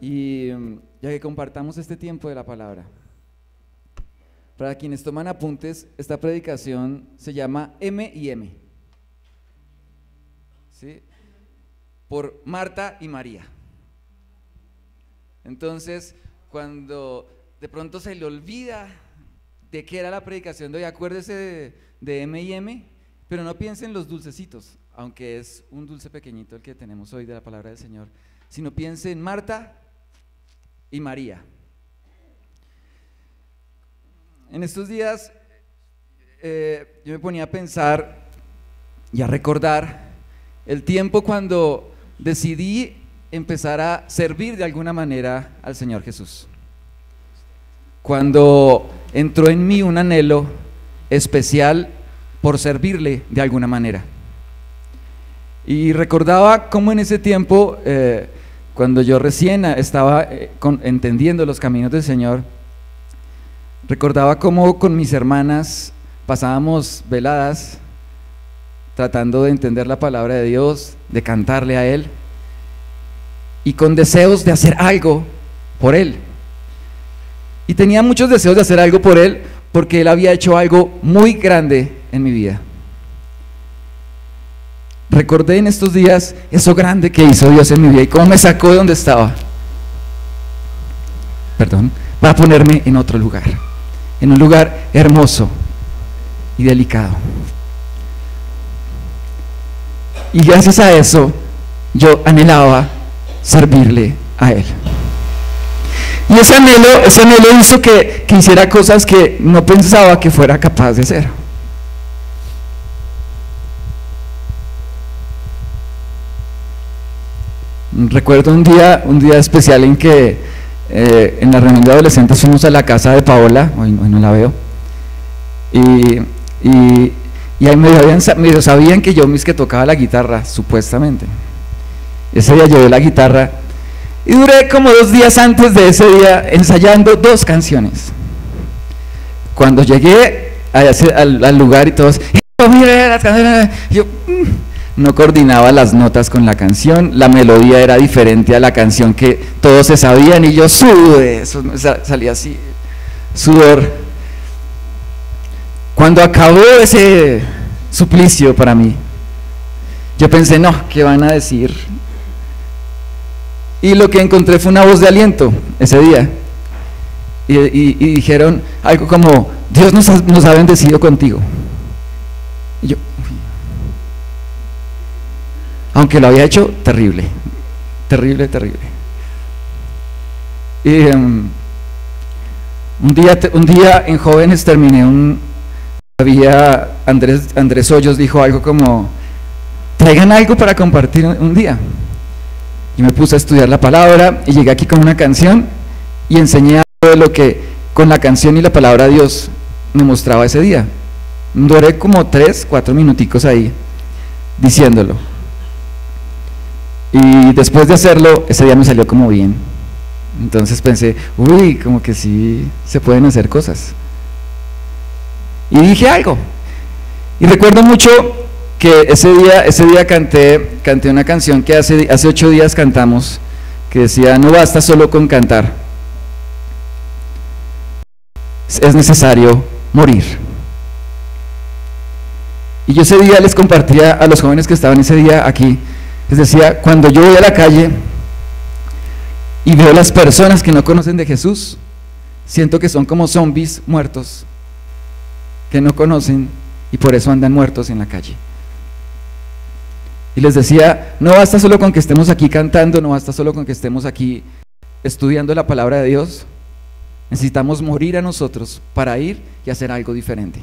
y ya que compartamos este tiempo de la palabra. Para quienes toman apuntes, esta predicación se llama M&M, ¿sí? Por Marta y María. Entonces, cuando de pronto se le olvida de qué era la predicación de hoy, acuérdese de M&M, pero no piense en los dulcecitos, aunque es un dulce pequeñito el que tenemos hoy de la palabra del Señor, sino piense en Marta y María. En estos días yo me ponía a pensar y a recordar el tiempo cuando decidí empezar a servir de alguna manera al Señor Jesús. Cuando entró en mí un anhelo especial por servirle de alguna manera. Y recordaba cómo en ese tiempo, cuando yo recién estaba entendiendo los caminos del Señor, recordaba cómo con mis hermanas pasábamos veladas tratando de entender la palabra de Dios, de cantarle a Él, y con deseos de hacer algo por Él. Y tenía muchos deseos de hacer algo por Él, porque Él había hecho algo muy grande en mi vida. Recordé en estos días eso grande que hizo Dios en mi vida y cómo me sacó de donde estaba, para ponerme en otro lugar, en un lugar hermoso y delicado. Y gracias a eso yo anhelaba servirle a Él. Y ese anhelo hizo que hiciera cosas que no pensaba que fuera capaz de hacer. Recuerdo un día especial en que en la reunión de adolescentes fuimos a la casa de Paola, hoy no la veo, y ahí medio sabían que yo que tocaba la guitarra, supuestamente. Ese día llevé la guitarra y duré como 2 días antes de ese día ensayando 2 canciones. Cuando llegué al lugar y todos, mira las canciones, yo no coordinaba las notas con la canción, la melodía era diferente a la canción que todos se sabían y yo sudé, eso salía así, sudor. Cuando acabó ese suplicio para mí, yo pensé, no, ¿qué van a decir? Y lo que encontré fue una voz de aliento ese día. Y dijeron algo como, Dios nos ha bendecido contigo. Y yo, aunque lo había hecho terrible. Y un día en Jóvenes terminé Andrés Hoyos dijo algo como, traigan algo para compartir un día. Y me puse a estudiar la palabra y llegué aquí con una canción y enseñé algo de lo que con la canción y la palabra Dios me mostraba ese día. Duré como 3-4 minuticos ahí diciéndolo. Y después de hacerlo, ese día me salió como bien. Entonces pensé, uy, como que sí se pueden hacer cosas. Y dije algo. Y recuerdo mucho que ese día canté una canción que hace 8 días cantamos, que decía, no basta solo con cantar, es necesario morir. Y yo ese día les compartía a los jóvenes que estaban ese día aquí, les decía, cuando yo voy a la calle y veo las personas que no conocen de Jesús, siento que son como zombies muertos, que no conocen y por eso andan muertos en la calle. Y les decía, no basta solo con que estemos aquí cantando, no basta solo con que estemos aquí estudiando la palabra de Dios, necesitamos morir a nosotros para ir y hacer algo diferente.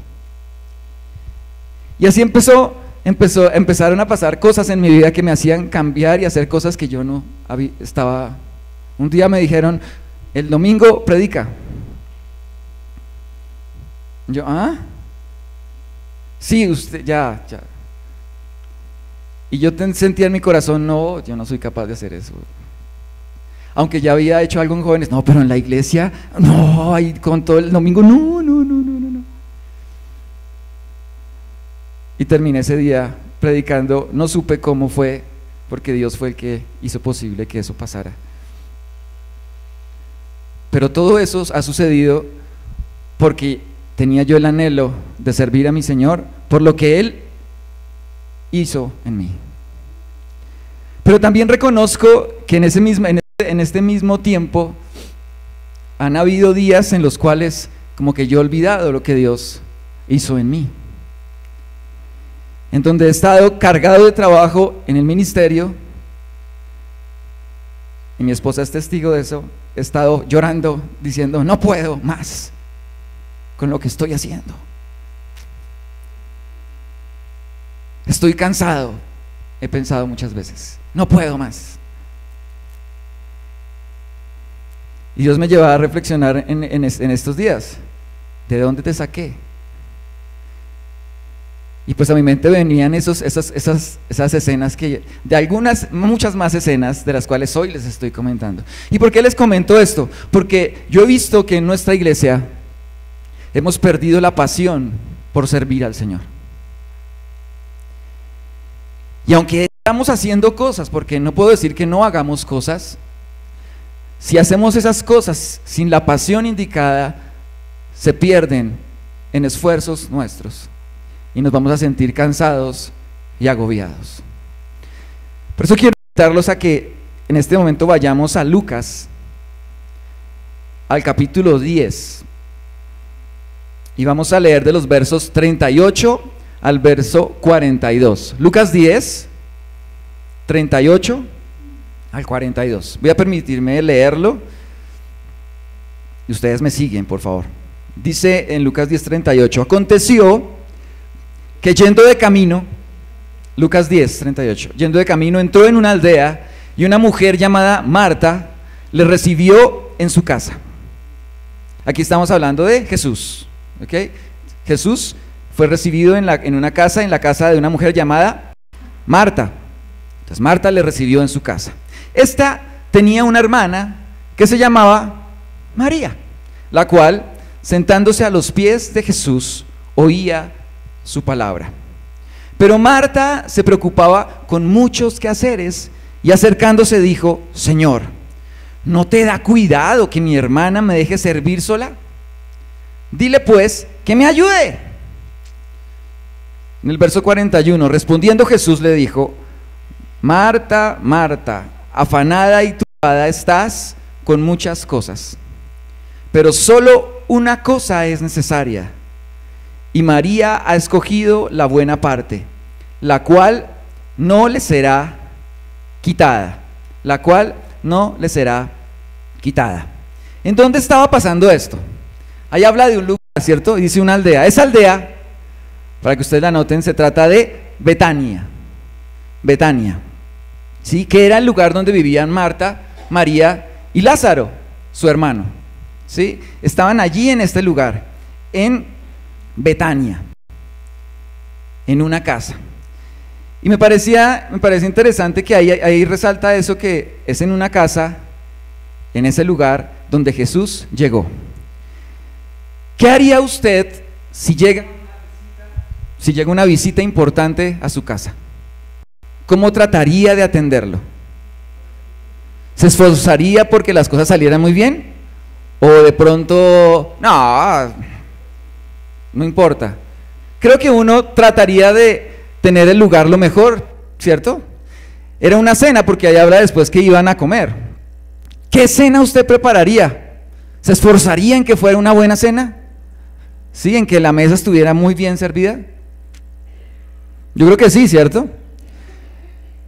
Y así empezaron a pasar cosas en mi vida que me hacían cambiar y hacer cosas que yo no estaba. Un día me dijeron, el domingo predica. Yo, sí, usted, ya. Y yo sentía en mi corazón, no, yo no soy capaz de hacer eso. Aunque ya había hecho algo en Jóvenes, no, pero en la iglesia, no, ahí con todo el domingo, no. Y terminé ese día predicando, no supe cómo fue, porque Dios fue el que hizo posible que eso pasara. Pero todo eso ha sucedido porque tenía yo el anhelo de servir a mi Señor por lo que Él hizo en mí. Pero también reconozco que en este mismo tiempo han habido días en los cuales como que yo he olvidado lo que Dios hizo en mí, en donde he estado cargado de trabajo en el ministerio, y mi esposa es testigo de eso. He estado llorando diciendo no puedo más con lo que estoy haciendo, estoy cansado, he pensado muchas veces, no puedo más. Y Dios me llevaba a reflexionar en estos días, ¿de dónde te saqué? Y pues a mi mente venían esas escenas, muchas más escenas de las cuales hoy les estoy comentando. ¿Y por qué les comento esto? Porque yo he visto que en nuestra iglesia hemos perdido la pasión por servir al Señor. Y aunque estamos haciendo cosas, porque no puedo decir que no hagamos cosas, si hacemos esas cosas sin la pasión indicada, se pierden en esfuerzos nuestros y nos vamos a sentir cansados y agobiados. Por eso quiero invitarlos a que en este momento vayamos a Lucas, al capítulo 10, y vamos a leer de los versos 38 al verso 42. Lucas 10, 38 al 42. Voy a permitirme leerlo y ustedes me siguen, por favor. Dice en Lucas 10, 38: aconteció que yendo de camino, Lucas 10, 38, yendo de camino, entró en una aldea y una mujer llamada Marta le recibió en su casa. Aquí estamos hablando de Jesús, ¿ok? Jesús fue recibido en la casa de una mujer llamada Marta. Entonces Marta le recibió en su casa. Esta tenía una hermana que se llamaba María, la cual, sentándose a los pies de Jesús, oía su palabra. Pero Marta se preocupaba con muchos quehaceres y acercándose dijo: Señor, ¿no te da cuidado que mi hermana me deje servir sola? Dile pues que me ayude. En el verso 41, respondiendo Jesús le dijo: Marta, Marta, afanada y turbada estás con muchas cosas, pero solo una cosa es necesaria, y María ha escogido la buena parte, la cual no le será quitada, la cual no le será quitada. ¿En dónde estaba pasando esto? Ahí habla de un lugar, ¿cierto? Dice una aldea. Esa aldea, para que ustedes la noten, se trata de Betania. Betania, ¿sí? Que era el lugar donde vivían Marta, María y Lázaro, su hermano, ¿sí? Estaban allí en este lugar, en Betania, en una casa. Y me parece interesante que ahí resalta eso, que es en una casa, en ese lugar donde Jesús llegó. ¿Qué haría usted si llega una visita importante a su casa? ¿Cómo trataría de atenderlo? ¿Se esforzaría porque las cosas salieran muy bien? ¿O de pronto, no importa? Creo que uno trataría de tener el lugar lo mejor, ¿cierto? Era una cena, porque ahí habla después que iban a comer. ¿Qué cena usted prepararía? ¿Se esforzaría en que fuera una buena cena? ¿Sí? ¿En que la mesa estuviera muy bien servida? Yo creo que sí, ¿cierto?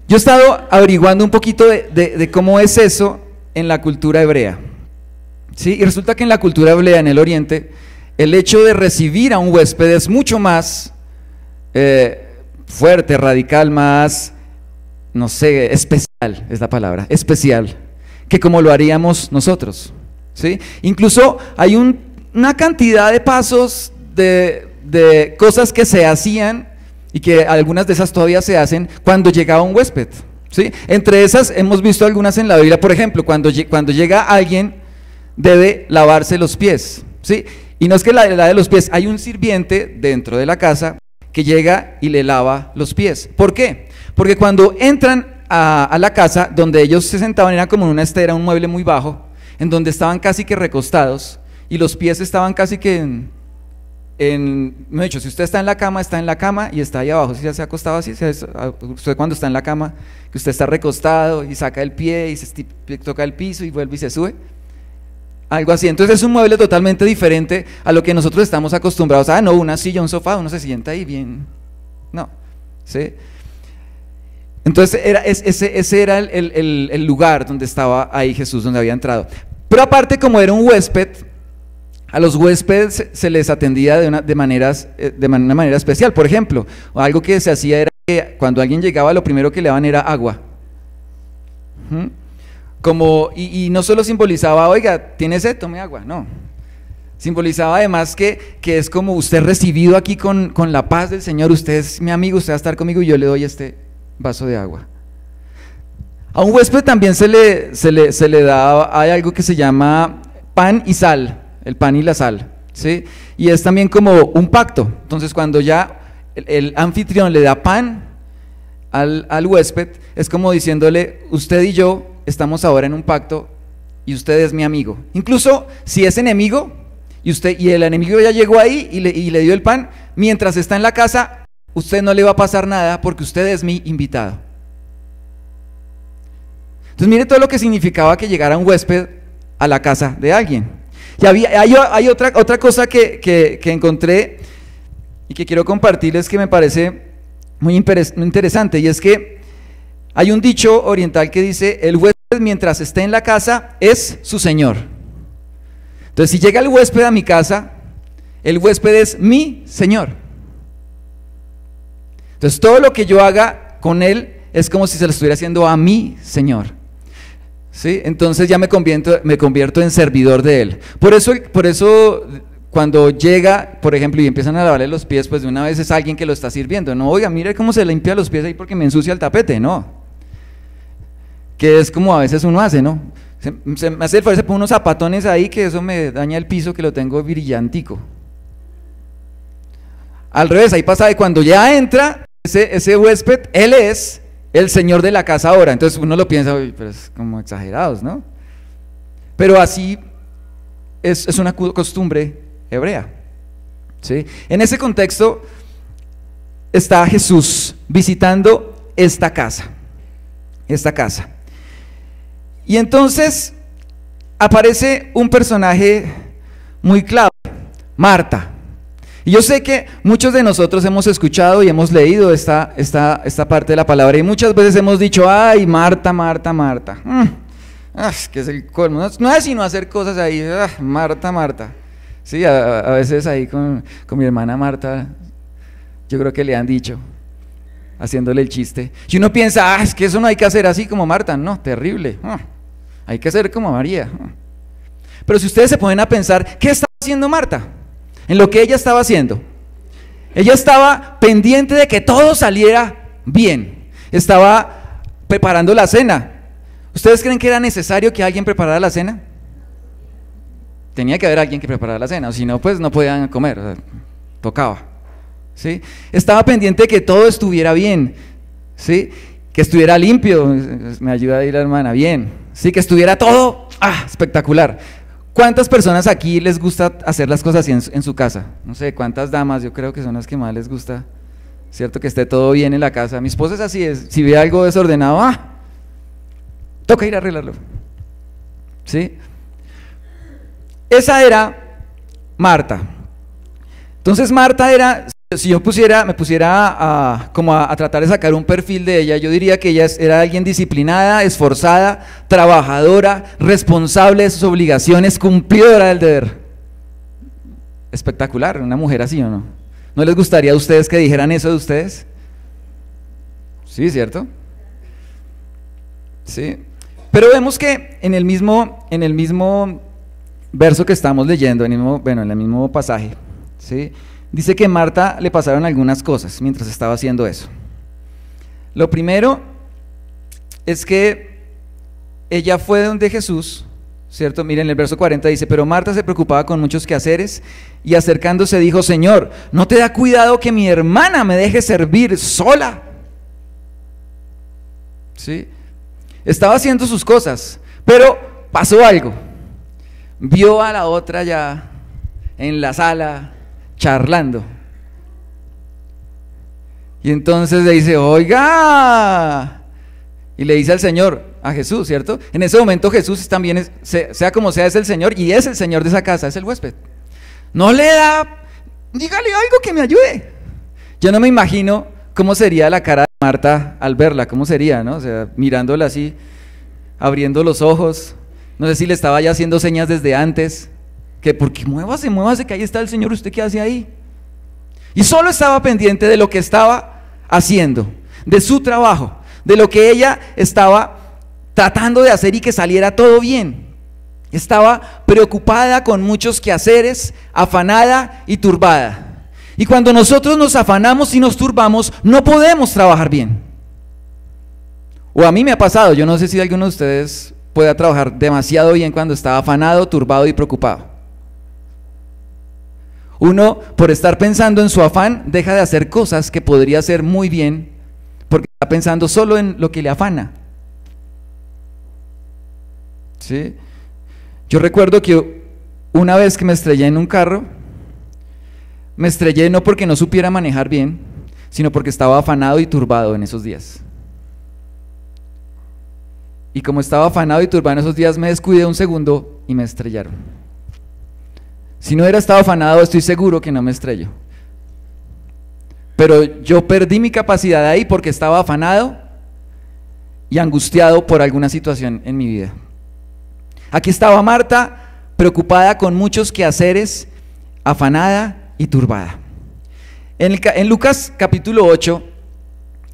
Yo he estado averiguando un poquito de cómo es eso en la cultura hebrea, ¿sí? Y resulta que en la cultura hebrea, en el Oriente, el hecho de recibir a un huésped es mucho más fuerte, radical, más, no sé, especial es la palabra, especial, que como lo haríamos nosotros, ¿sí? Incluso hay una cantidad de pasos, de cosas que se hacían, y que algunas de esas todavía se hacen cuando llegaba un huésped, ¿sí? Entre esas hemos visto algunas en la Biblia. Por ejemplo, cuando llega alguien, debe lavarse los pies, ¿sí? Y no es que la de los pies, hay un sirviente dentro de la casa que llega y le lava los pies. ¿Por qué? Porque cuando entran a la casa, donde ellos se sentaban era como en una estera, un mueble muy bajo. en donde estaban casi que recostados y los pies estaban casi que no he dicho, si usted está en la cama y está ahí abajo, si ya se ha acostado así, usted cuando está en la cama, que usted está recostado y saca el pie y toca el piso y vuelve y se sube, algo así. Entonces es un mueble totalmente diferente a lo que nosotros estamos acostumbrados. No, una silla, un sofá, uno se sienta ahí bien, no, ¿sí? Entonces ese era el lugar donde estaba ahí Jesús, donde había entrado. Pero aparte, como era un huésped, a los huéspedes se les atendía de una manera especial. Por ejemplo, algo que se hacía era que cuando alguien llegaba, lo primero que le daban era agua. Y no solo simbolizaba, oiga, ¿tiene sed? Tome agua. No. Simbolizaba además que es como usted recibido aquí con la paz del Señor. Usted es mi amigo, usted va a estar conmigo y yo le doy este vaso de agua. A un huésped también se le da, hay algo que se llama pan y sal. El pan y la sal, ¿sí? Y es también como un pacto. Entonces cuando ya el anfitrión le da pan al huésped, es como diciéndole, usted y yo estamos ahora en un pacto y usted es mi amigo. Incluso si es enemigo y el enemigo ya llegó ahí y le dio el pan, mientras está en la casa, usted no le va a pasar nada porque usted es mi invitado. Entonces mire todo lo que significaba que llegara un huésped a la casa de alguien. Y hay otra cosa que encontré y que quiero compartirles que me parece muy interesante, y es que hay un dicho oriental que dice, el huésped mientras esté en la casa es su señor. Entonces si llega el huésped a mi casa, el huésped es mi señor. Entonces todo lo que yo haga con él es como si se lo estuviera haciendo a mi señor. ¿Sí? Entonces ya me convierto en servidor de él. Por eso cuando llega, por ejemplo, y empiezan a lavarle los pies, pues de una vez es alguien que lo está sirviendo. No, oiga, mire cómo se limpia los pies ahí porque me ensucia el tapete, no. Que es como a veces uno hace, ¿no? Se me hace el favor, se pone unos zapatones ahí que eso me daña el piso, que lo tengo brillantico. Al revés, ahí pasa de cuando ya entra ese huésped, él es el señor de la casa ahora. Entonces uno lo piensa, uy, pero es como exagerados, ¿no? Pero así es una costumbre hebrea, ¿sí? En ese contexto está Jesús visitando esta casa. Y entonces aparece un personaje muy clave, Marta. Y yo sé que muchos de nosotros hemos escuchado y hemos leído esta parte de la palabra, y muchas veces hemos dicho, ay, Marta, Marta, Marta. Que es el colmo. No es sino hacer cosas ahí, Marta, Marta. Sí, a veces ahí con mi hermana Marta, yo creo que le han dicho, haciéndole el chiste. Y uno piensa, es que eso no hay que hacer así como Marta. No, terrible. Hay que hacer como María. Pero si ustedes se ponen a pensar, ¿qué está haciendo Marta? En lo que ella estaba haciendo, ella estaba pendiente de que todo saliera bien, estaba preparando la cena. ¿Ustedes creen que era necesario que alguien preparara la cena? Tenía que haber alguien que preparara la cena, o si no, pues no podían comer, o sea, tocaba, ¿sí? Estaba pendiente de que todo estuviera bien, ¿sí? Que estuviera limpio, me ayuda ahí la hermana, bien, ¿sí? Que estuviera todo espectacular. ¿Cuántas personas aquí les gusta hacer las cosas así en su casa? No sé, ¿cuántas damas? Yo creo que son las que más les gusta, ¿cierto? Que esté todo bien en la casa. Mi esposa es así, si ve algo desordenado, toca ir a arreglarlo, ¿sí? Esa era Marta. Entonces Marta era, si yo me pusiera a tratar de sacar un perfil de ella, yo diría que ella era alguien disciplinada, esforzada, trabajadora, responsable de sus obligaciones, cumplidora del deber. Espectacular, una mujer así, ¿o no? ¿No les gustaría a ustedes que dijeran eso de ustedes? Sí, ¿cierto? Sí. Pero vemos que en el mismo verso que estamos leyendo, en el mismo pasaje, ¿sí? Dice que a Marta le pasaron algunas cosas mientras estaba haciendo eso. Lo primero es que ella fue donde Jesús, ¿cierto? Miren, el verso 40 dice, pero Marta se preocupaba con muchos quehaceres y acercándose dijo, Señor, ¿no te da cuidado que mi hermana me deje servir sola? ¿Sí? Estaba haciendo sus cosas, pero pasó algo. vio a la otra ya en la sala charlando. Y entonces le dice, oiga, y le dice al Señor, a Jesús, ¿cierto? En ese momento Jesús también, sea como sea, es el Señor, y es el Señor de esa casa, es el huésped. No le da, dígale algo que me ayude. Yo no me imagino cómo sería la cara de Marta al verla, cómo sería, ¿no? O sea, mirándola así, abriendo los ojos, no sé si le estaba ya haciendo señas desde antes, que porque muévase, que ahí está el Señor, ¿usted qué hace ahí? Y solo estaba pendiente de lo que estaba haciendo, de su trabajo, de lo que ella estaba tratando de hacer y que saliera todo bien. Estaba preocupada con muchos quehaceres, afanada y turbada. Y cuando nosotros nos afanamos y nos turbamos, no podemos trabajar bien. O a mí me ha pasado, yo no sé si alguno de ustedes pueda trabajar demasiado bien cuando está afanado, turbado y preocupado. Uno, por estar pensando en su afán, deja de hacer cosas que podría hacer muy bien, porque está pensando solo en lo que le afana. ¿Sí? Yo recuerdo que una vez que me estrellé en un carro, me estrellé no porque no supiera manejar bien, sino porque estaba afanado y turbado en esos días. Y como estaba afanado y turbado en esos días, me descuidé un segundo y me estrellaron. Si no hubiera estado afanado, estoy seguro que no me estrello. Pero yo perdí mi capacidad ahí porque estaba afanado y angustiado por alguna situación en mi vida. Aquí estaba Marta, preocupada con muchos quehaceres, afanada y turbada. En Lucas capítulo 8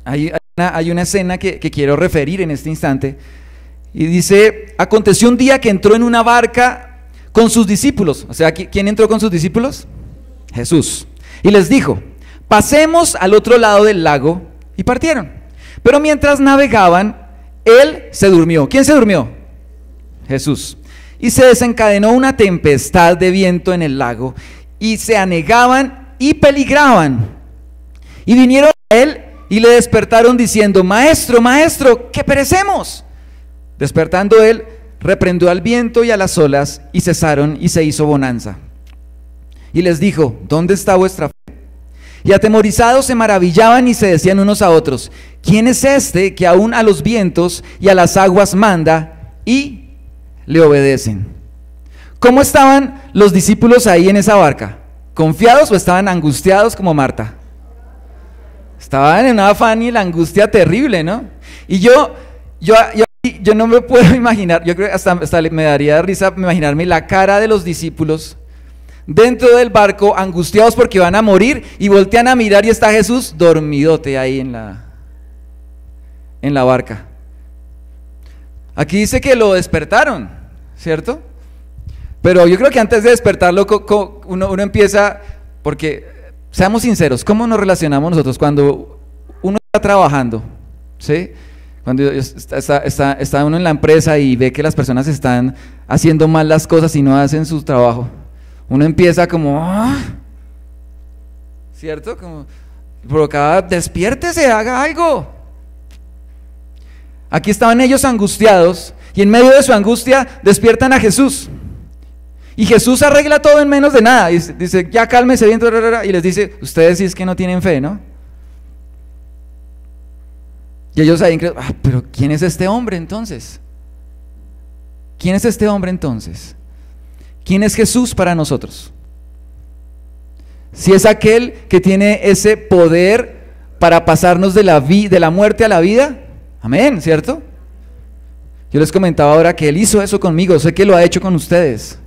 hay una escena que quiero referir en este instante, y dice: aconteció un día que entró en una barca con sus discípulos. O sea, ¿quién entró con sus discípulos? Jesús. Y les dijo: pasemos al otro lado del lago, y partieron. Pero mientras navegaban, él se durmió. ¿Quién se durmió? Jesús. Y se desencadenó una tempestad de viento en el lago, y se anegaban y peligraban. Y vinieron a él y le despertaron diciendo: Maestro, maestro, que perecemos. Despertando él, reprendió al viento y a las olas, y cesaron, y se hizo bonanza. Y les dijo: ¿dónde está vuestra fe? Y atemorizados se maravillaban y se decían unos a otros: ¿quién es este que aún a los vientos y a las aguas manda y le obedecen? ¿Cómo estaban los discípulos ahí en esa barca? ¿Confiados o estaban angustiados como Marta? Estaban en un afán y la angustia terrible, ¿no? Y yo no me puedo imaginar, yo creo que hasta me daría risa imaginarme la cara de los discípulos dentro del barco, angustiados porque van a morir, y voltean a mirar y está Jesús dormidote ahí en la barca. Aquí dice que lo despertaron, ¿cierto? Pero yo creo que antes de despertarlo, uno empieza, porque seamos sinceros, ¿cómo nos relacionamos nosotros cuando uno está trabajando? ¿Sí? Cuando está uno en la empresa y ve que las personas están haciendo mal las cosas y no hacen su trabajo, uno empieza como, ¿cierto? Como provocaba, despiértese, haga algo. Aquí estaban ellos angustiados, y en medio de su angustia despiertan a Jesús. Y Jesús arregla todo en menos de nada. Dice: ya cálmese bien, y les dice: ustedes sí es que no tienen fe, ¿no? Y ellos ahí creen: pero ¿quién es este hombre entonces? ¿Quién es este hombre entonces? ¿Quién es Jesús para nosotros? Si es aquel que tiene ese poder para pasarnos de la muerte a la vida, amén, ¿cierto? Yo les comentaba ahora que Él hizo eso conmigo, sé que lo ha hecho con ustedes.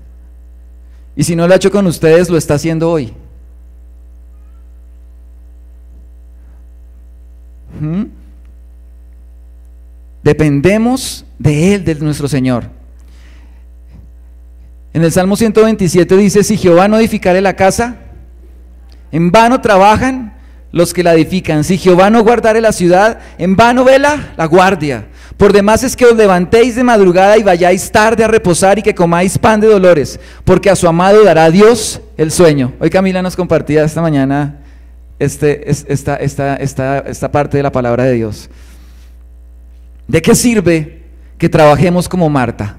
Y si no lo ha hecho con ustedes, lo está haciendo hoy. Dependemos de Él, de nuestro Señor. En el Salmo 127 dice: si Jehová no edificare la casa, en vano trabajan los que la edifican. Si Jehová no guardare la ciudad, en vano vela la guardia. Por demás es que os levantéis de madrugada y vayáis tarde a reposar, y que comáis pan de dolores, porque a su amado dará Dios el sueño. Hoy Camila nos compartía esta mañana esta parte de la palabra de Dios. ¿De qué sirve que trabajemos como Marta?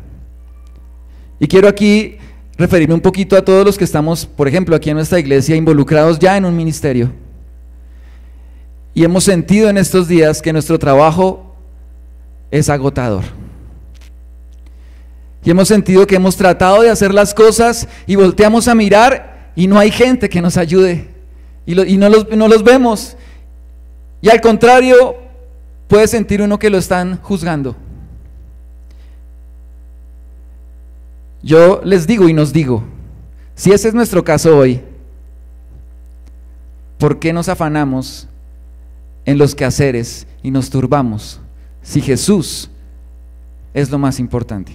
Y quiero aquí referirme un poquito a todos los que estamos, por ejemplo, aquí en nuestra iglesia, involucrados ya en un ministerio. Y hemos sentido en estos días que nuestro trabajo es agotador. Y hemos sentido que hemos tratado de hacer las cosas y volteamos a mirar y no hay gente que nos ayude. Y no los vemos. Y al contrario, puede sentir uno que lo están juzgando. Yo les digo y nos digo, si ese es nuestro caso hoy, ¿por qué nos afanamos en los quehaceres y nos turbamos si Jesús es lo más importante?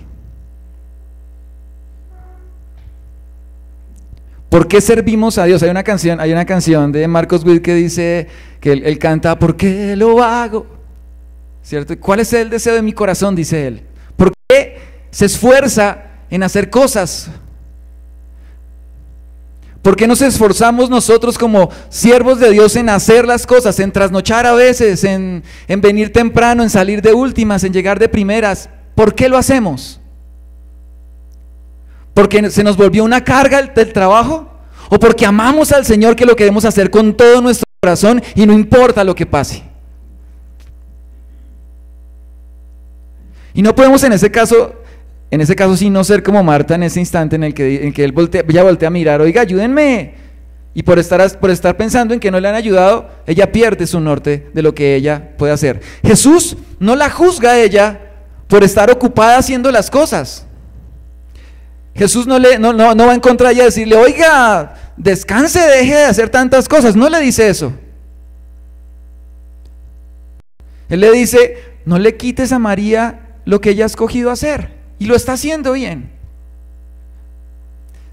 ¿Por qué servimos a Dios? Hay una canción de Marcos Witt que dice, que él canta, ¿por qué lo hago? ¿Cierto? ¿Cuál es el deseo de mi corazón? Dice él. ¿Por qué se esfuerza en hacer cosas? ¿Por qué nos esforzamos nosotros como siervos de Dios en hacer las cosas, en trasnochar a veces, en venir temprano, en salir de últimas, en llegar de primeras? ¿Por qué lo hacemos? ¿Porque se nos volvió una carga del trabajo? ¿O porque amamos al Señor que lo queremos hacer con todo nuestro corazón y no importa lo que pase? Y no podemos en ese caso sí no ser como Marta en ese instante en el que ella voltea a mirar, oiga, ayúdenme. Y por estar pensando en que no le han ayudado, ella pierde su norte de lo que ella puede hacer. Jesús no la juzga a ella por estar ocupada haciendo las cosas. Jesús no va en contra de ella a decirle, oiga, descanse, deje de hacer tantas cosas. No le dice eso. Él le dice, no le quites a María lo que ella ha escogido hacer. Y lo está haciendo bien.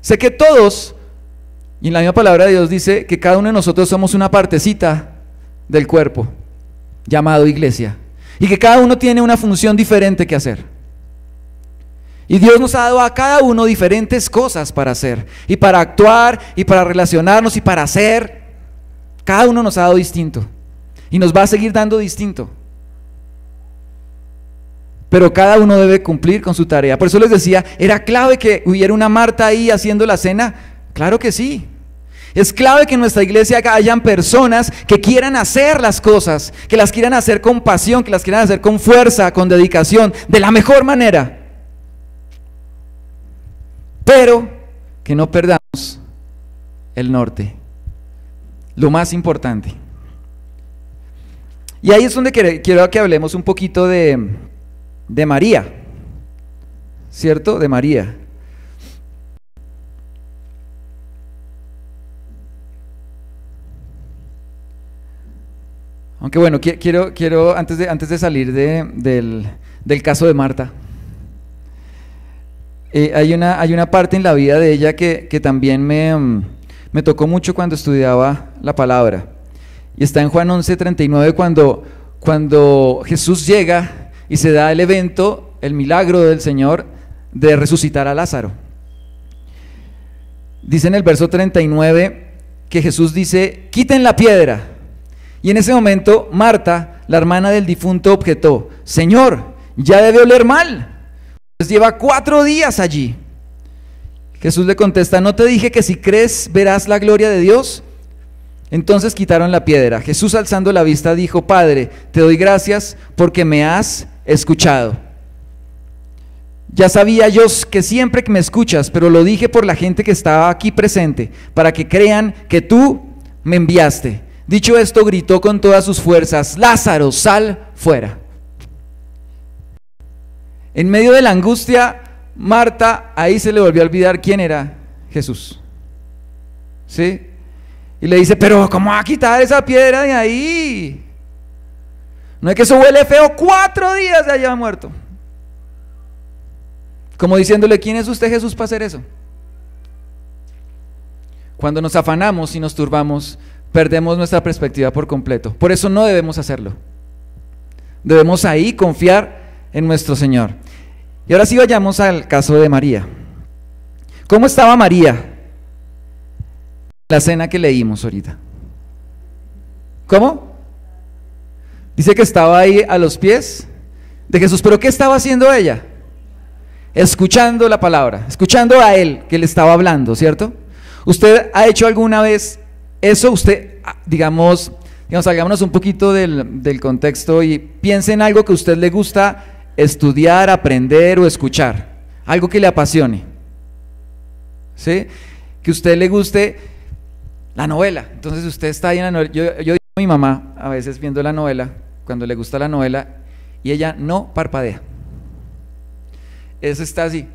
Sé que todos, y en la misma palabra de Dios dice que cada uno de nosotros somos una partecita del cuerpo llamado iglesia. Y que cada uno tiene una función diferente que hacer. Y Dios nos ha dado a cada uno diferentes cosas para hacer, y para actuar, y para relacionarnos, y para hacer. Cada uno nos ha dado distinto, y nos va a seguir dando distinto. Pero cada uno debe cumplir con su tarea. Por eso les decía, ¿era clave que hubiera una Marta ahí haciendo la cena? Claro que sí. Es clave que en nuestra iglesia hayan personas que quieran hacer las cosas, que las quieran hacer con pasión, que las quieran hacer con fuerza, con dedicación, de la mejor manera. Pero que no perdamos el norte, lo más importante. Y ahí es donde quiero que hablemos un poquito de María, ¿cierto? De María. Aunque bueno, quiero antes de salir del caso de Marta, hay una parte en la vida de ella que también me tocó mucho cuando estudiaba la palabra. Y está en Juan 11:39 cuando Jesús llega y se da el evento, el milagro del Señor de resucitar a Lázaro. Dice en el verso 39 que Jesús dice, quiten la piedra. Y en ese momento Marta, la hermana del difunto, objetó, Señor, ya debe oler mal, pues lleva 4 días allí. Jesús le contesta, ¿no te dije que si crees verás la gloria de Dios? Entonces quitaron la piedra. Jesús, alzando la vista, dijo, Padre, te doy gracias porque me has escuchado. Ya sabía yo que siempre que me escuchas, pero lo dije por la gente que estaba aquí presente, para que crean que tú me enviaste. Dicho esto, gritó con todas sus fuerzas, Lázaro, sal fuera. En medio de la angustia, Marta, ahí se le volvió a olvidar quién era Jesús. ¿Sí? Y le dice, pero ¿cómo va a quitar esa piedra de ahí? No es que eso huele feo, 4 días de allá muerto. Como diciéndole, ¿quién es usted, Jesús, para hacer eso? Cuando nos afanamos y nos turbamos, perdemos nuestra perspectiva por completo. Por eso no debemos hacerlo. Debemos ahí confiar en nuestro Señor. Y ahora sí vayamos al caso de María. ¿Cómo estaba María? La cena que leímos ahorita. ¿Cómo? Dice que estaba ahí a los pies de Jesús, pero ¿qué estaba haciendo ella? escuchando la palabra, escuchando a Él que le estaba hablando, ¿cierto? ¿Usted ha hecho alguna vez eso? Usted, digamos, salgámonos un poquito del contexto y piense en algo que a usted le gusta estudiar, aprender o escuchar, algo que le apasione, ¿sí? Que a usted le guste la novela. Entonces usted está ahí en la novela. Yo digo a mi mamá a veces viendo la novela, cuando le gusta la novela, y ella no parpadea. Eso está así.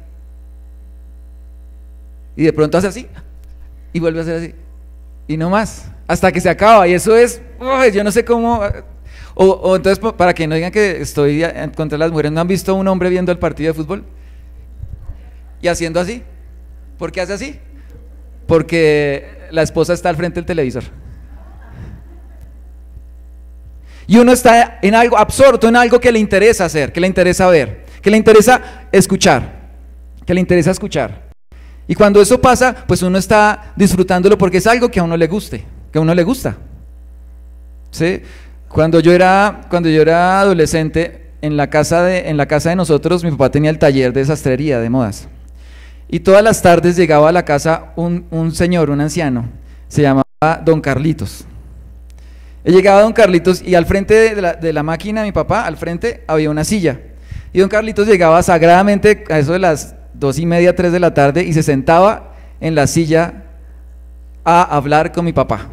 Y de pronto hace así, y vuelve a hacer así. Y no más, hasta que se acaba. Y eso es, yo no sé cómo. O entonces, para que no digan que estoy contra las mujeres, ¿no han visto a un hombre viendo el partido de fútbol? Y haciendo así. ¿Por qué hace así? Porque la esposa está al frente del televisor. Y uno está en algo, absorto en algo que le interesa hacer, que le interesa ver, que le interesa escuchar, que le interesa escuchar. Y cuando eso pasa, pues uno está disfrutándolo porque es algo que a uno le guste, que a uno le gusta. ¿Sí? Cuando yo era adolescente, en la casa de nosotros, mi papá tenía el taller de sastrería, de modas. Y todas las tardes llegaba a la casa un señor, un anciano, se llamaba Don Carlitos. Llegaba Don Carlitos y al frente de la máquina de mi papá, al frente había una silla. Y Don Carlitos llegaba sagradamente a eso de las 2:30, 3 de la tarde y se sentaba en la silla a hablar con mi papá.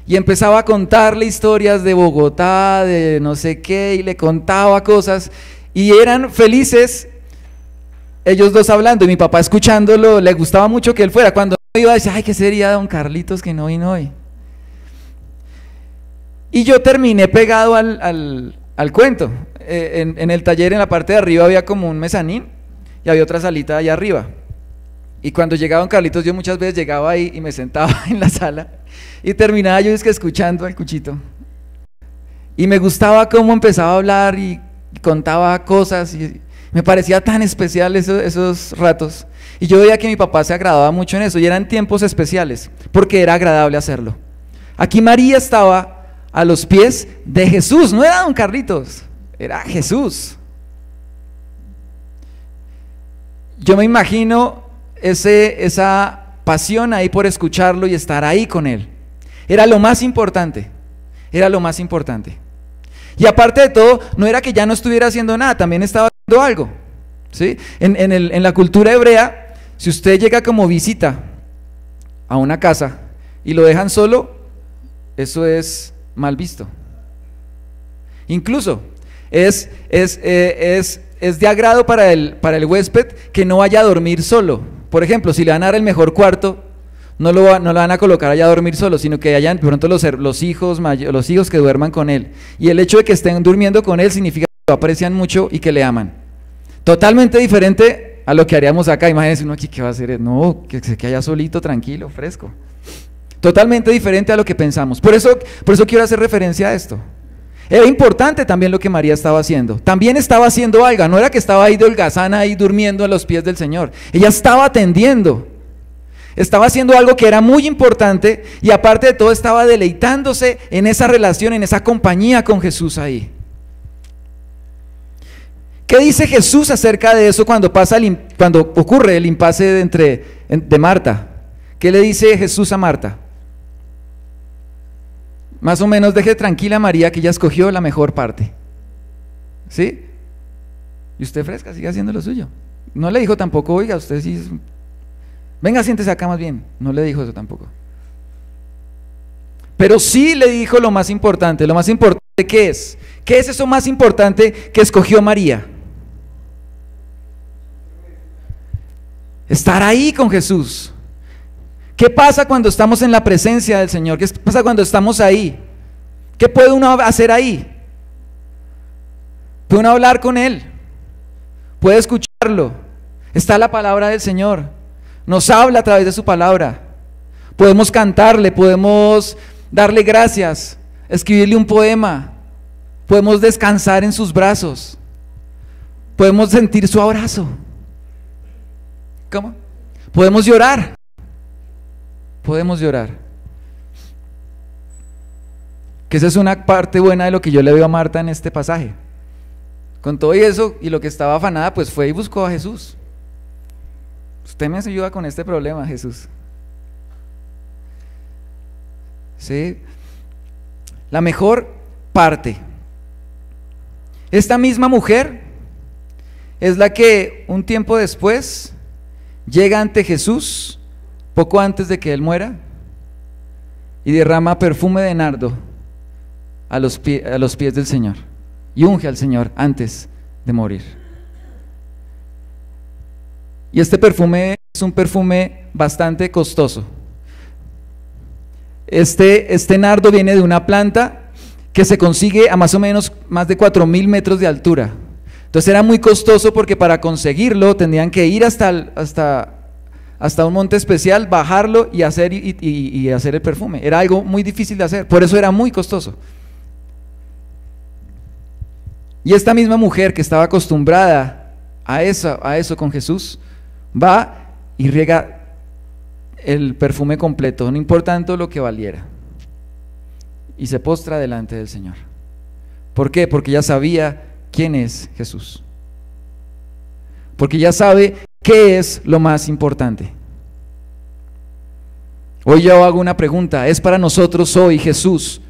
Y empezaba a contarle historias de Bogotá, de no sé qué, y le contaba cosas. Y eran felices ellos dos hablando, y mi papá escuchándolo, le gustaba mucho que él fuera. Cuando iba a decir, ay, ¿qué sería Don Carlitos que no vino hoy? Y yo terminé pegado al cuento. En el taller, en la parte de arriba, había como un mezanín, y había otra salita allá arriba. Y cuando llegaba Don Carlitos, yo muchas veces llegaba ahí y me sentaba en la sala, y terminaba yo escuchando al Cuchito. Y me gustaba cómo empezaba a hablar y contaba cosas, y me parecía tan especial esos ratos. Y yo veía que mi papá se agradaba mucho en eso, y eran tiempos especiales, porque era agradable hacerlo. Aquí María estaba a los pies de Jesús, no era Don Carlitos, era Jesús. Yo me imagino esa pasión ahí por escucharlo y estar ahí con él. Era lo más importante, era lo más importante. Y aparte de todo, no era que ya no estuviera haciendo nada, también estaba haciendo algo, ¿sí? En la cultura hebrea, si usted llega como visita a una casa y lo dejan solo, eso es mal visto. Incluso es de agrado para el huésped que no vaya a dormir solo. Por ejemplo, si le van a dar el mejor cuarto, no lo van a colocar allá a dormir solo, sino que hayan de pronto los hijos que duerman con él. Y el hecho de que estén durmiendo con él significa que lo aprecian mucho y que le aman. Totalmente diferente a lo que haríamos acá. Imagínense uno aquí, ¿qué va a hacer? No, que se quede allá solito, tranquilo, fresco. Totalmente diferente a lo que pensamos. Por eso quiero hacer referencia a esto. Era importante también lo que María estaba haciendo. También estaba haciendo algo. No era que estaba ahí de holgazana, ahí durmiendo a los pies del Señor. Ella estaba atendiendo. Estaba haciendo algo que era muy importante, y aparte de todo estaba deleitándose en esa relación, en esa compañía con Jesús ahí. ¿Qué dice Jesús acerca de eso cuando ocurre el impasse de Marta? ¿Qué le dice Jesús a Marta? Más o menos, deje tranquila a María, que ella escogió la mejor parte. ¿Sí? Y usted fresca, sigue haciendo lo suyo. No le dijo tampoco, oiga, usted sí, venga, siéntese acá más bien. No le dijo eso tampoco. Pero sí le dijo lo más importante. Lo más importante, ¿qué es? ¿Qué es eso más importante que escogió María? Estar ahí con Jesús. ¿Qué pasa cuando estamos en la presencia del Señor? ¿Qué pasa cuando estamos ahí? ¿Qué puede uno hacer ahí? Puede uno hablar con Él, puede escucharlo. Está la palabra del Señor, nos habla a través de su palabra. Podemos cantarle, podemos darle gracias, escribirle un poema, podemos descansar en sus brazos, podemos sentir su abrazo. ¿Cómo? Podemos llorar. Podemos llorar. Que esa es una parte buena de lo que yo le veo a Marta en este pasaje. Con todo y eso, y lo que estaba afanada, pues fue y buscó a Jesús. Usted me ayuda con este problema, Jesús. ¿Sí? La mejor parte. Esta misma mujer es la que un tiempo después llega ante Jesús, poco antes de que él muera, y derrama perfume de nardo a los pies del Señor, y unge al Señor antes de morir. Y este perfume es un perfume bastante costoso. Este nardo viene de una planta que se consigue a más o menos más de 4.000 metros de altura. Entonces era muy costoso porque para conseguirlo tenían que ir hasta un monte especial, bajarlo y hacer el perfume. Era algo muy difícil de hacer, por eso era muy costoso. Y esta misma mujer que estaba acostumbrada a eso con Jesús, va y riega el perfume completo, no importando lo que valiera, y se postra delante del Señor. ¿Por qué? Porque ya sabía quién es Jesús, porque ya sabe qué es lo más importante. Hoy yo hago una pregunta: ¿es para nosotros hoy Jesús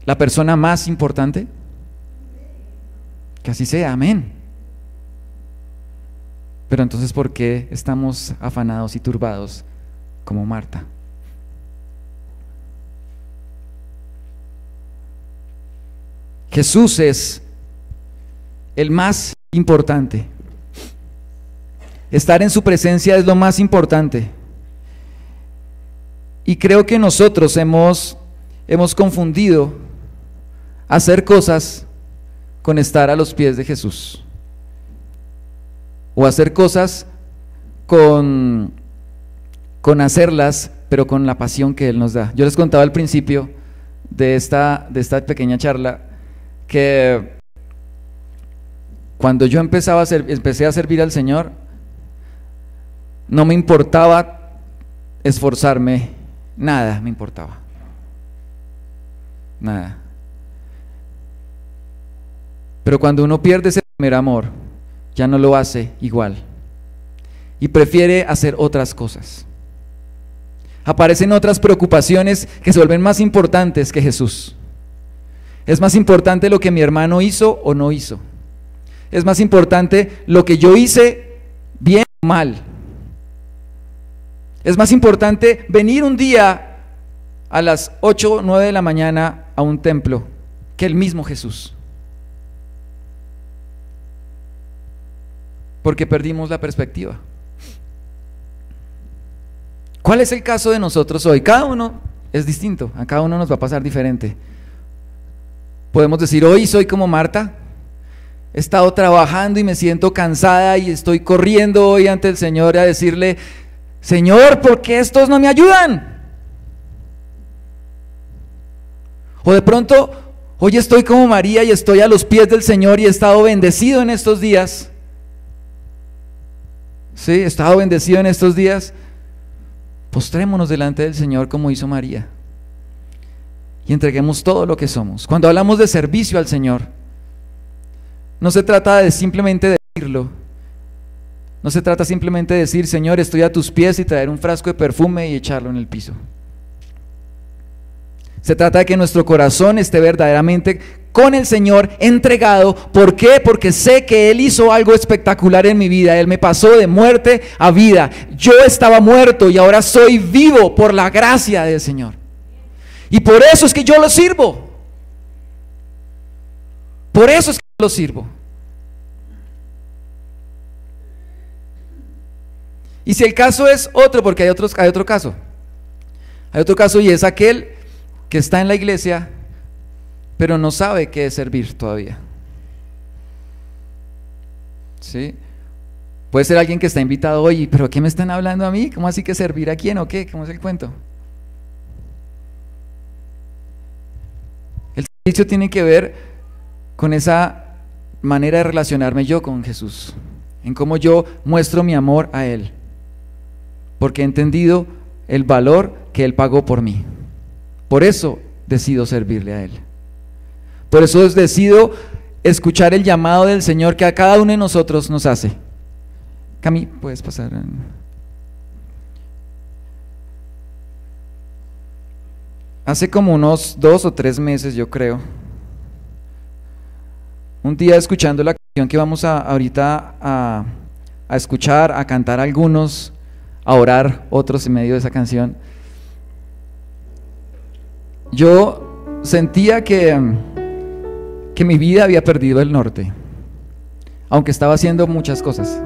la persona más importante? Que así sea, amén. Pero entonces, ¿por qué estamos afanados y turbados como Marta? Jesús es el más importante. Estar en su presencia es lo más importante. Y creo que nosotros hemos confundido hacer cosas con estar a los pies de Jesús, o hacer cosas con hacerlas, pero con la pasión que Él nos da. Yo les contaba al principio de esta pequeña charla que cuando yo empecé a servir al Señor, no me importaba esforzarme, nada me importaba, nada. Pero cuando uno pierde ese primer amor, ya no lo hace igual y prefiere hacer otras cosas. Aparecen otras preocupaciones que se vuelven más importantes que Jesús. Es más importante lo que mi hermano hizo o no hizo. Es más importante lo que yo hice bien o mal. Es más importante venir un día a las 8 o 9 de la mañana a un templo que el mismo Jesús. Porque perdimos la perspectiva. ¿Cuál es el caso de nosotros hoy? Cada uno es distinto, a cada uno nos va a pasar diferente. Podemos decir: hoy soy como Marta, he estado trabajando y me siento cansada y estoy corriendo hoy ante el Señor a decirle: Señor, ¿por qué estos no me ayudan? O de pronto, hoy estoy como María y estoy a los pies del Señor y he estado bendecido en estos días. Sí, he estado bendecido en estos días. Postrémonos delante del Señor como hizo María y entreguemos todo lo que somos. Cuando hablamos de servicio al Señor, no se trata de simplemente decirlo, no se trata simplemente de decir: Señor, estoy a tus pies, y traer un frasco de perfume y echarlo en el piso. Se trata de que nuestro corazón esté verdaderamente con el Señor, entregado. ¿Por qué? Porque sé que Él hizo algo espectacular en mi vida. Él me pasó de muerte a vida. Yo estaba muerto y ahora soy vivo por la gracia del Señor. Y por eso es que yo lo sirvo. Por eso es que yo lo sirvo. Y si el caso es otro, porque hay otro caso. Hay otro caso, y es aquel que está en la iglesia, pero no sabe qué es servir todavía. ¿Sí? Puede ser alguien que está invitado hoy: ¿pero qué me están hablando a mí? ¿Cómo así que servir a quién o qué? ¿Cómo es el cuento? El servicio tiene que ver con esa manera de relacionarme yo con Jesús, en cómo yo muestro mi amor a Él, porque he entendido el valor que Él pagó por mí. Por eso decido servirle a Él. Por eso decido escuchar el llamado del Señor que a cada uno de nosotros nos hace. Cami, puedes pasar. Hace como unos 2 o 3 meses, yo creo, un día escuchando la canción que vamos ahorita a escuchar, a cantar algunos, a orar otros en medio de esa canción, yo sentía que mi vida había perdido el norte, aunque estaba haciendo muchas cosas.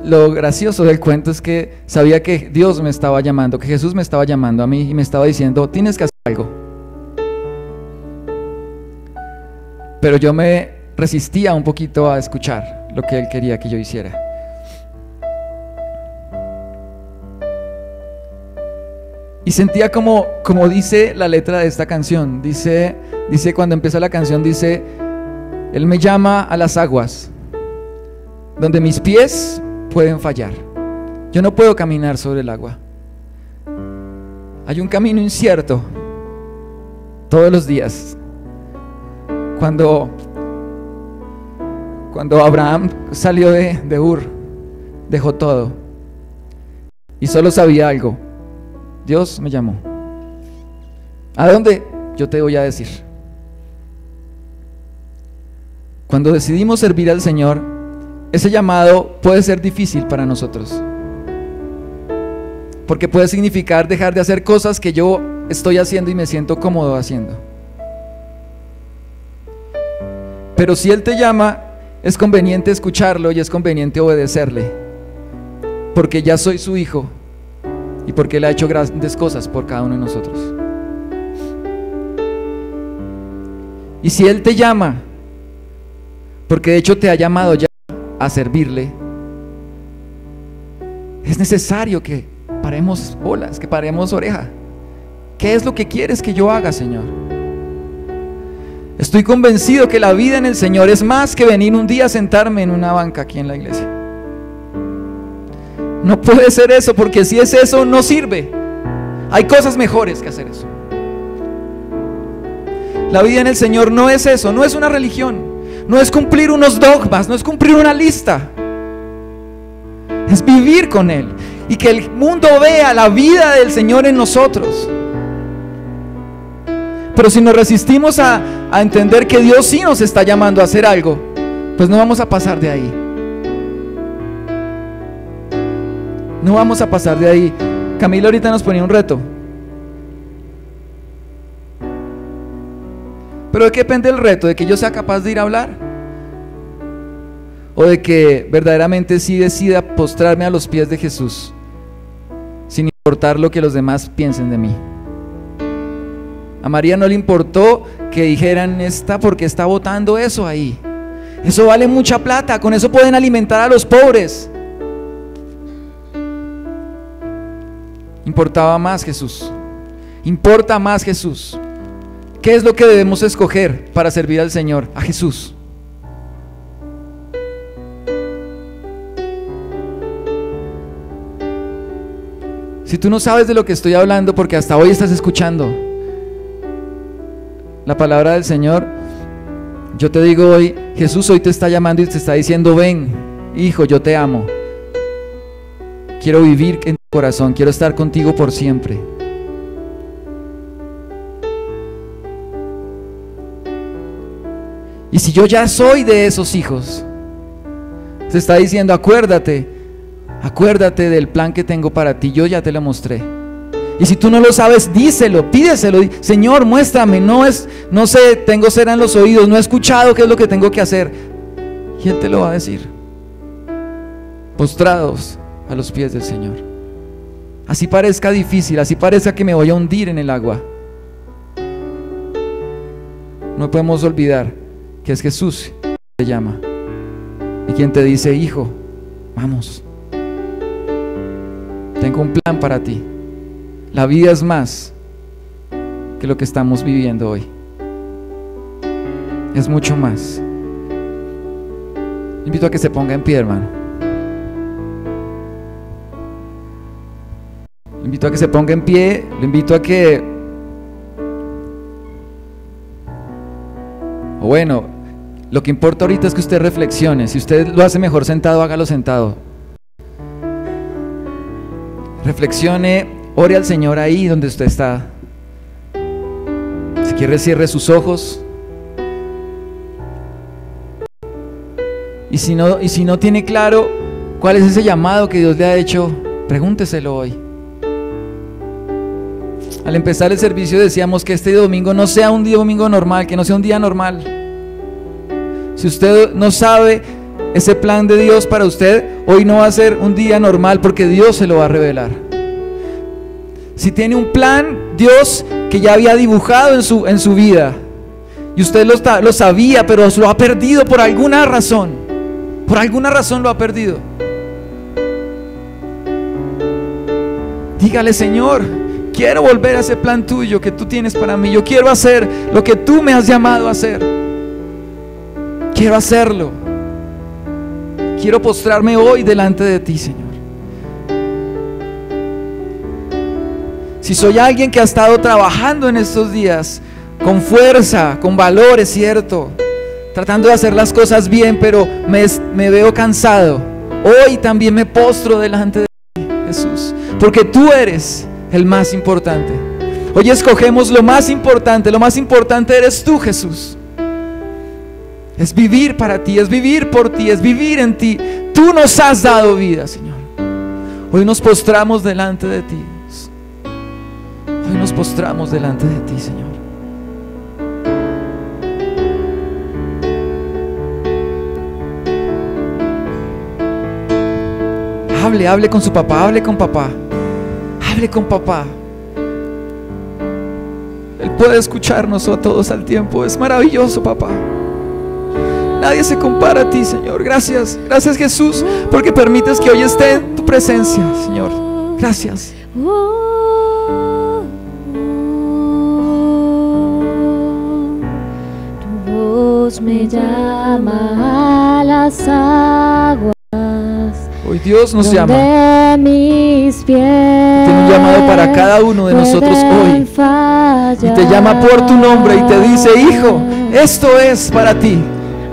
Lo gracioso del cuento es que sabía que Dios me estaba llamando, que Jesús me estaba llamando a mí y me estaba diciendo, tienes que hacer algo. Pero yo me resistía un poquito a escuchar lo que Él quería que yo hiciera. Y sentía como dice la letra de esta canción, dice cuando empieza la canción, dice, Él me llama a las aguas, donde mis pies pueden fallar. Yo no puedo caminar sobre el agua. Hay un camino incierto todos los días. Cuando Abraham salió de Ur, dejó todo y solo sabía algo: Dios me llamó. ¿A dónde? Yo te voy a decir. Cuando decidimos servir al Señor, ese llamado puede ser difícil para nosotros, porque puede significar dejar de hacer cosas que yo estoy haciendo y me siento cómodo haciendo. Pero si Él te llama, es conveniente escucharlo y es conveniente obedecerle, porque ya soy su hijo y porque Él ha hecho grandes cosas por cada uno de nosotros. Y si Él te llama, porque de hecho te ha llamado ya a servirle, es necesario que paremos bolas, que paremos oreja. ¿Qué es lo que quieres que yo haga, Señor? Estoy convencido que la vida en el Señor es más que venir un día a sentarme en una banca aquí en la iglesia. No puede ser eso, porque si es eso no sirve. Hay cosas mejores que hacer eso. La vida en el Señor no es eso, no es una religión, no es cumplir unos dogmas, no es cumplir una lista. Es vivir con Él y que el mundo vea la vida del Señor en nosotros. Pero si nos resistimos a entender que Dios sí nos está llamando a hacer algo, pues no vamos a pasar de ahí. No vamos a pasar de ahí. Camila ahorita nos ponía un reto. Pero ¿de qué depende el reto? ¿De que yo sea capaz de ir a hablar? ¿O de que verdaderamente sí decida postrarme a los pies de Jesús, sin importar lo que los demás piensen de mí? A María no le importó que dijeran, ¿por qué está botando eso ahí? Eso vale mucha plata, con eso pueden alimentar a los pobres. Importaba más Jesús. Importa más Jesús. ¿Qué es lo que debemos escoger para servir al Señor? A Jesús. Si tú no sabes de lo que estoy hablando, porque hasta hoy estás escuchando la palabra del Señor, yo te digo hoy, Jesús hoy te está llamando y te está diciendo, ven, hijo, yo te amo. Quiero vivir en tu corazón, quiero estar contigo por siempre. Y si yo ya soy de esos hijos, te está diciendo, acuérdate del plan que tengo para ti, yo ya te lo mostré. Y si tú no lo sabes, díselo, pídeselo, Señor, muéstrame, no sé, tengo cera en los oídos, no he escuchado qué es lo que tengo que hacer. Y Él te lo va a decir, postrados a los pies del Señor. Así parezca difícil, así parezca que me voy a hundir en el agua, no podemos olvidar que es Jesús quien te llama y quien te dice, hijo, vamos, tengo un plan para ti. La vida es más que lo que estamos viviendo hoy, es mucho más. Invito a que se ponga en pie, hermano. invito a que se ponga en pie, lo invito a que, o bueno, lo que importa ahorita es que usted reflexione. Si usted lo hace mejor sentado, hágalo sentado. Reflexione, ore al Señor ahí donde usted está. Si quiere, cierre sus ojos. Y si no tiene claro cuál es ese llamado que Dios le ha hecho, pregúnteselo hoy. Al empezar el servicio decíamos que este domingo no sea un domingo normal, que no sea un día normal. Si usted no sabe ese plan de Dios para usted, hoy no va a ser un día normal porque Dios se lo va a revelar. Si tiene un plan, Dios que ya había dibujado en su vida y usted lo sabía, pero lo ha perdido por alguna razón. Por alguna razón lo ha perdido. Dígale: Señor, quiero volver a ese plan tuyo que tú tienes para mí. Yo quiero hacer lo que tú me has llamado a hacer. Quiero hacerlo. Quiero postrarme hoy delante de ti, Señor. Si soy alguien que ha estado trabajando en estos días con fuerza, con valor, es cierto, tratando de hacer las cosas bien, pero me veo cansado, hoy también me postro delante de ti, Jesús, porque tú eres el más importante. Hoy escogemos lo más importante eres tú, Jesús. Es vivir para ti, es vivir por ti, es vivir en ti. Tú nos has dado vida, Señor. Hoy nos postramos delante de ti, Dios. Hoy nos postramos delante de ti, Señor. Hable con su papá, hable con papá. Hable con papá. Él puede escucharnos a todos al tiempo. Es maravilloso, papá. Nadie se compara a ti, Señor. Gracias, gracias, Jesús, porque permites que hoy esté en tu presencia, Señor. Gracias. Tu voz me llama a las aguas. Hoy Dios nos llama. Mis pies tiene un llamado para cada uno de nosotros hoy. Y te llama por tu nombre y te dice: hijo, esto es para ti.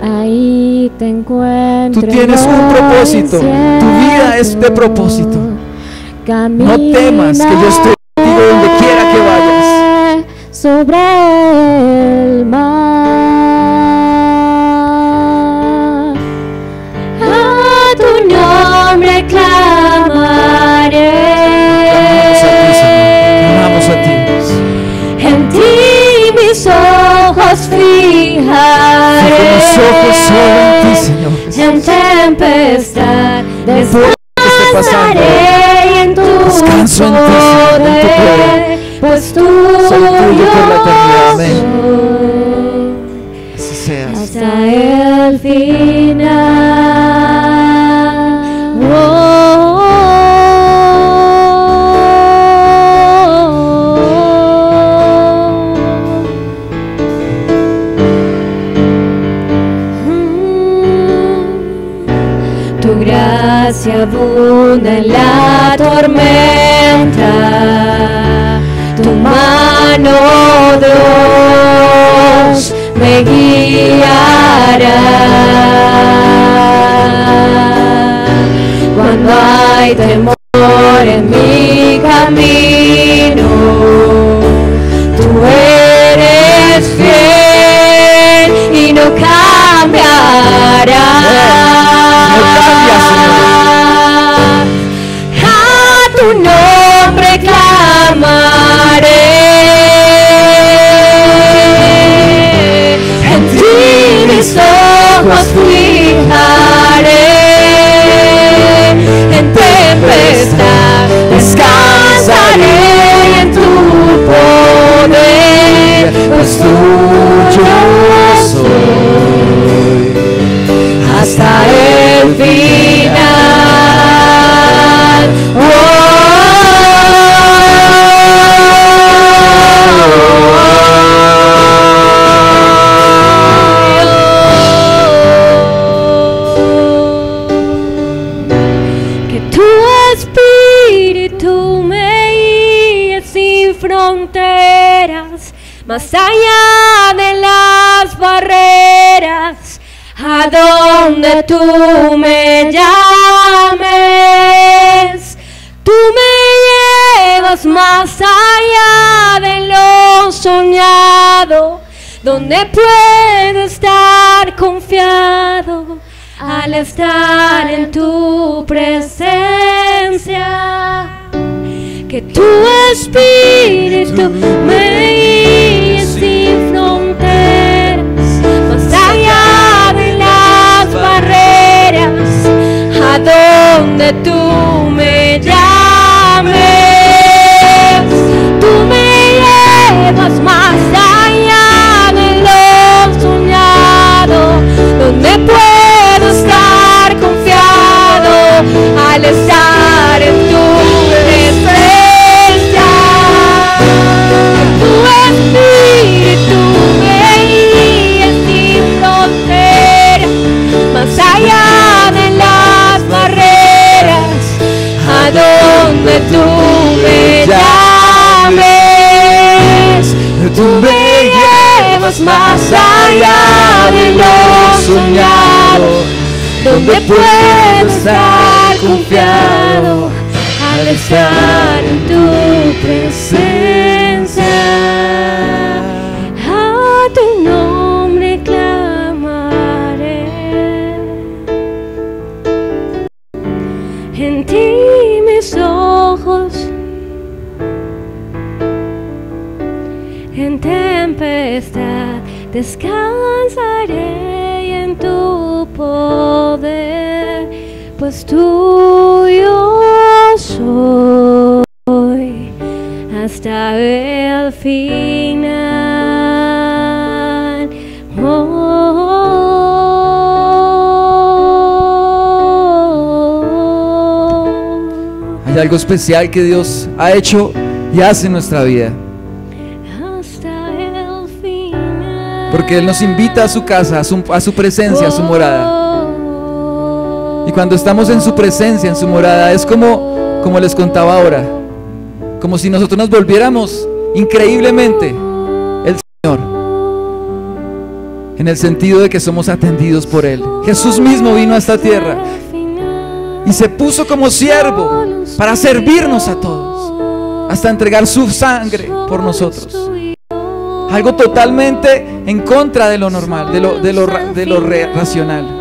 Ahí te encuentro. Tú tienes un propósito. Tu vida es de propósito. No temas, que yo estoy contigo donde quiera que vayas. Sobre el mar, a tu nombre clamaré. Clamamos a ti. En ti mis ojos fijaré. Mis ojos solo en ti, Señor Jesús. En tempestad descansaré en tu descanso en ti, Señor, en tu poder. Pues tú soy tuyo por la eternidad. Amén. Así seas. Hasta el final. Tu gracia abunda en la tormenta, tu mano, Dios, me guiará. Cuando hay temor en mi camino, tú eres fiel y no cambiarás. A tu nombre clamaré, en ti mis ojos fijaré, en tempestad fronteras, más allá de las barreras, a donde tú me llames. Tú me llevas más allá de lo soñado, donde puedo estar confiado al estar en tu presencia. Que tu espíritu me guíe sin fronteras, más allá de las barreras, a donde tú me llames. Tú me llevas más allá de lo soñado, donde puedo estar confiado al estar en tu presencia. Tu espíritu me guíe sin fronteras, más allá de las barreras, a donde tú me llames. Tú me llevas más allá de lo soñado, donde puedo estar confiado al estar en tu presencia. A tu nombre clamaré, en ti mis ojos en tempestad descansaré, y en tu poder, pues tuyo soy hasta el final. Hay algo especial que Dios ha hecho y hace en nuestra vida, porque Él nos invita a su casa, a su presencia, a su morada. Y cuando estamos en su presencia, en su morada, es como les contaba ahora, como si nosotros nos volviéramos increíblemente el Señor, en el sentido de que somos atendidos por Él. Jesús mismo vino a esta tierra y se puso como siervo para servirnos a todos, hasta entregar su sangre por nosotros. Algo totalmente en contra de lo normal, de lo racional.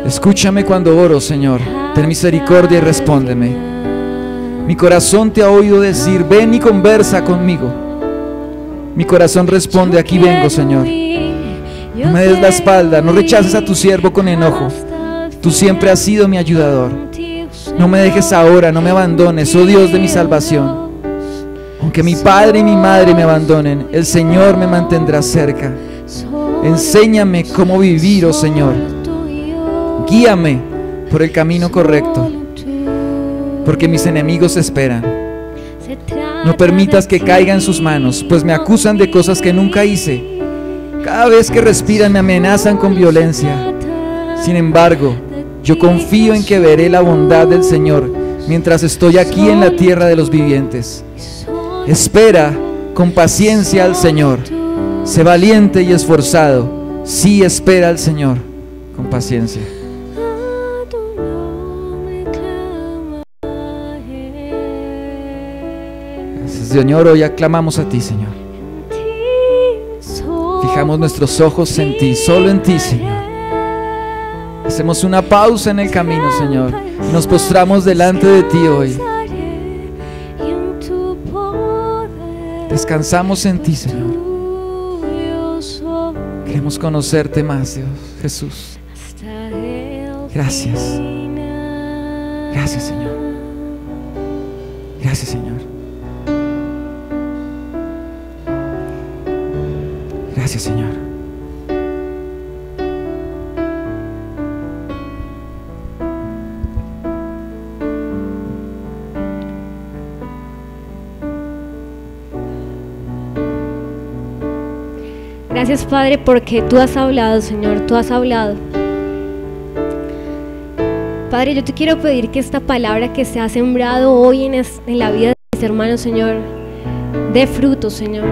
Escúchame cuando oro, Señor. Ten misericordia y respóndeme. Mi corazón te ha oído decir: ven y conversa conmigo. Mi corazón responde: aquí vengo, Señor. No me des la espalda, no rechaces a tu siervo con enojo. Tú siempre has sido mi ayudador. No me dejes ahora, no me abandones, oh Dios de mi salvación. Aunque mi padre y mi madre me abandonen, el Señor me mantendrá cerca. Enséñame cómo vivir, oh Señor. Guíame por el camino correcto, porque mis enemigos esperan. No permitas que caiga en sus manos, pues me acusan de cosas que nunca hice. Cada vez que respiran me amenazan con violencia. Sin embargo, yo confío en que veré la bondad del Señor mientras estoy aquí en la tierra de los vivientes. Espera con paciencia al Señor. Sé valiente y esforzado. Sí, espera al Señor con paciencia. Gracias, Señor. Hoy aclamamos a ti, Señor. Fijamos nuestros ojos en ti, solo en ti, Señor. Hacemos una pausa en el camino, Señor. Nos postramos delante de ti hoy. Descansamos en ti, Señor. Queremos conocerte más, Dios, Jesús. Gracias. Gracias, Señor. Gracias, Señor. Gracias, Señor. Gracias, Padre, porque tú has hablado, Señor, tú has hablado. Padre, yo te quiero pedir que esta palabra que se ha sembrado hoy en la vida de mis hermanos, Señor, dé fruto, Señor.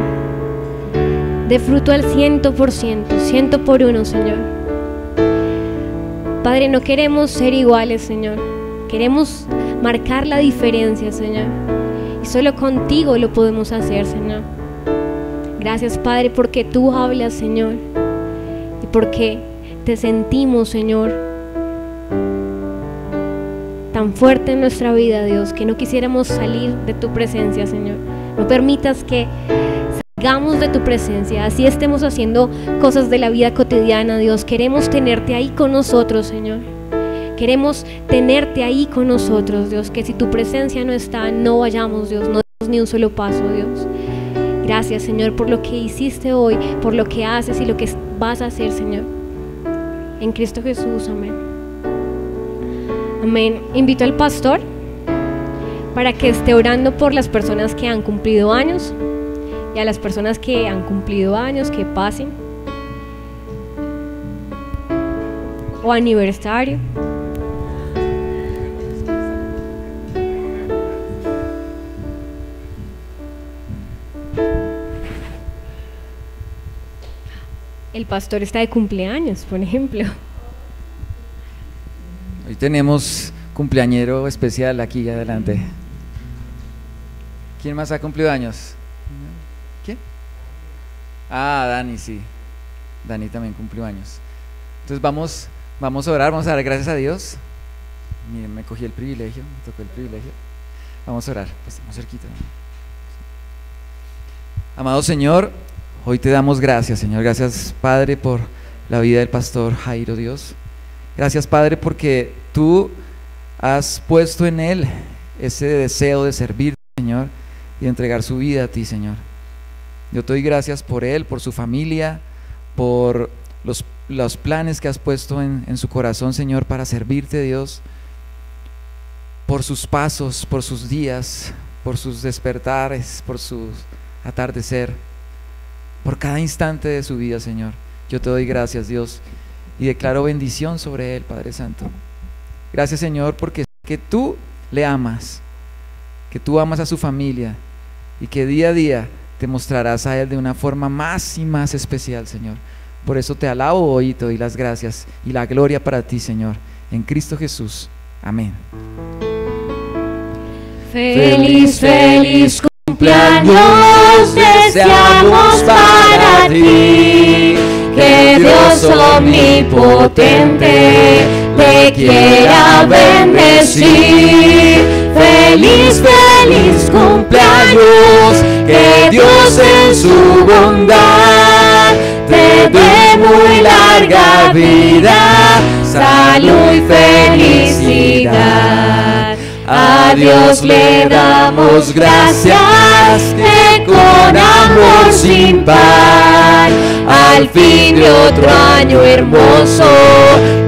Dé fruto al 100%, 100 por uno, Señor. Padre, no queremos ser iguales, Señor. Queremos marcar la diferencia, Señor. Y solo contigo lo podemos hacer, Señor. Gracias, Padre, porque tú hablas, Señor. Y porque te sentimos, Señor, tan fuerte en nuestra vida, Dios, que no quisiéramos salir de tu presencia, Señor. No permitas que salgamos de tu presencia, así estemos haciendo cosas de la vida cotidiana, Dios. Queremos tenerte ahí con nosotros, Señor. Queremos tenerte ahí con nosotros, Dios. Que si tu presencia no está, no vayamos, Dios. No demos ni un solo paso, Dios. Gracias, Señor, por lo que hiciste hoy, por lo que haces y lo que vas a hacer, Señor. En Cristo Jesús, amén. Amén. Invito al pastor para que esté orando por las personas que han cumplido años y a las personas que han cumplido años, que pasen, o aniversario. El pastor está de cumpleaños, por ejemplo. Hoy tenemos cumpleañero especial aquí adelante. ¿Quién más ha cumplido años? ¿Quién? Ah, Dani, sí. Dani también cumplió años. Entonces vamos a orar, vamos a dar gracias a Dios. Miren, me cogí el privilegio, me tocó el privilegio. Vamos a orar, pues estamos cerquita, ¿no? Amado Señor, hoy te damos gracias, Señor. Gracias, Padre, por la vida del pastor Jairo, Dios. Gracias, Padre, porque tú has puesto en él ese deseo de servir, Señor, y de entregar su vida a ti, Señor. Yo te doy gracias por él, por su familia, por los planes que has puesto en su corazón, Señor, para servirte, Dios, por sus pasos, por sus días, por sus despertares, por su atardecer, por cada instante de su vida, Señor. Yo te doy gracias, Dios, y declaro bendición sobre él, Padre Santo. Gracias, Señor, porque sé que tú le amas, que tú amas a su familia y que día a día te mostrarás a él de una forma más y más especial, Señor. Por eso te alabo hoy y te doy las gracias y la gloria para ti, Señor, en Cristo Jesús. Amén. Feliz, feliz cumpleaños deseamos para ti. Que Dios omnipotente te quiera bendecir. Feliz, feliz cumpleaños, que Dios en su bondad te dé muy larga vida, salud y felicidad. A Dios le damos gracias, que con amor sin par, al fin de otro año hermoso,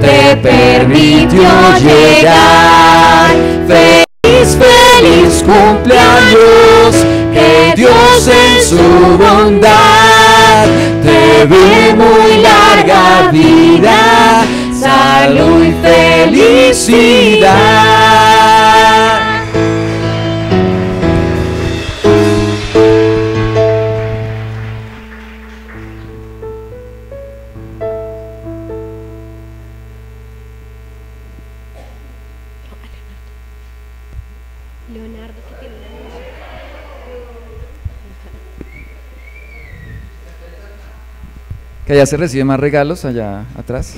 te permitió llegar. Feliz, feliz cumpleaños, que Dios en su bondad te dé muy larga vida, salud y felicidad. Leonardo, que tiene una música. Que allá se reciben más regalos, allá atrás.